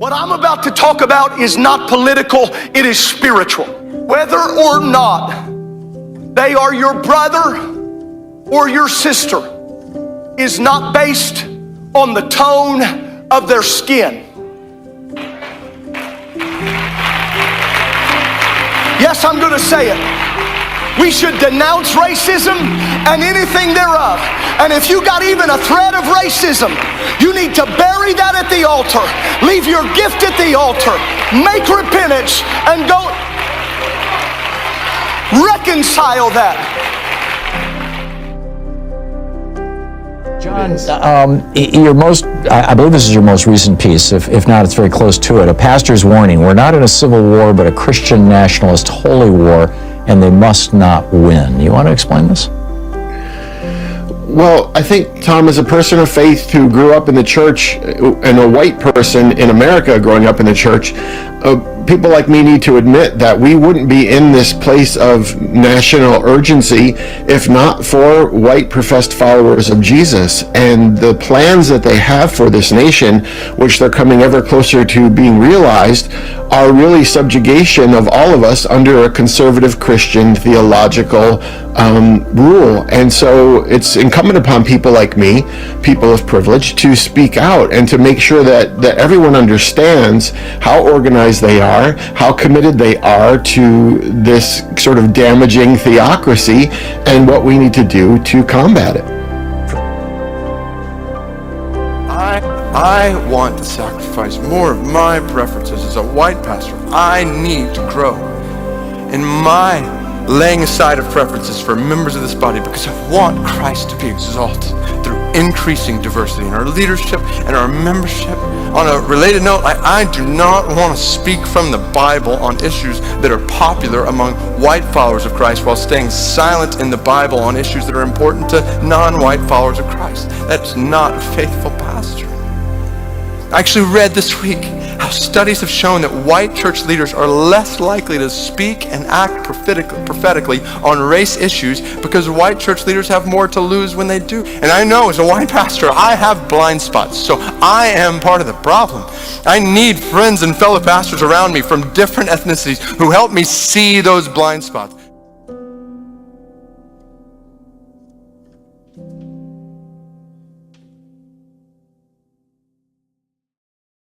What I'm about to talk about is not political, it is spiritual. Whether or not they are your brother or your sister is not based on the tone of their skin. Yes, I'm going to say it. We should denounce racism and anything thereof. And if you got even a thread of racism, you need to bury that at the altar. Leave your gift at the altar. Make repentance and go reconcile that. John, I believe this is your most recent piece. If not, it's very close to it. A pastor's warning. We're not in a civil war, but a Christian nationalist holy war, and they must not win. You want to explain this? Well, I think, Tom, as a person of faith who grew up in the church, and a white person in America growing up in the church, people like me need to admit that we wouldn't be in this place of national urgency if not for white professed followers of Jesus. And the plans that they have for this nation, which they're coming ever closer to being realized, are really subjugation of all of us under a conservative Christian theological rule. And so it's incumbent upon people like me, people of privilege, to speak out and to make sure that everyone understands how organized they are, how committed they are to this sort of damaging theocracy, and what we need to do to combat it. I want to sacrifice more of my preferences as a white pastor. I need to grow in my laying aside of preferences for members of this body, because I want Christ to be exalted through increasing diversity in our leadership and our membership. On a related note, I do not want to speak from the Bible on issues that are popular among white followers of Christ while staying silent in the Bible on issues that are important to non-white followers of Christ. That's not a faithful pastor. I actually read this week how studies have shown that white church leaders are less likely to speak and act prophetically on race issues because white church leaders have more to lose when they do. And I know as a white pastor, I have blind spots, so I am part of the problem. I need friends and fellow pastors around me from different ethnicities who help me see those blind spots.